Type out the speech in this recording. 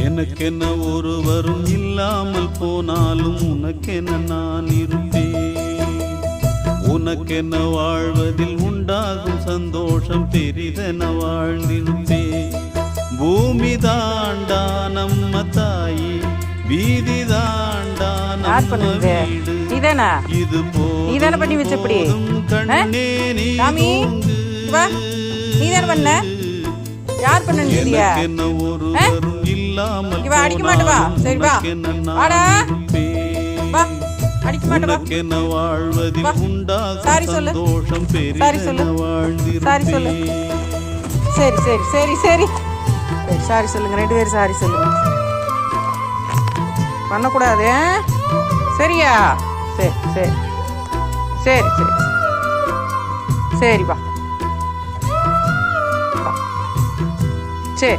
எனக்கென்ன ஒருவரும் இல்லாமல் போனாலும் உனக்கென நான் இருப்பேன். உனக்கென்ன வாழ்வதில் உண்டாகும் சந்தோஷம் பெரிதென வாழ்ந்திருப்பேன். பூமி தாண்டா நம்ம தாயி, வீதி தாண்டா நம்ம வீடு. இது போதும் கண்ணே நீ தூங்கு. யார் பண்ணனியா? என்ன ஒருவரும் இல்லாமல் அடிக்க மாட்டவா? சரி வா. வாடா. வா. அடிக்க மாட்டவா? என்ன வாழ்வதில் உண்டாகும் சந்தோஷம் பெரிதென வாழ்ந்திருப்பேன். சாரி சொல்லு. சரி சரி சரி சரி சாரி சொல்லுங்க. 2 பேரும் சாரி சொல்லுங்க. பண்ணக்கூடாது. சரியா? சரி சரி சரி சரி சரி வா. சரி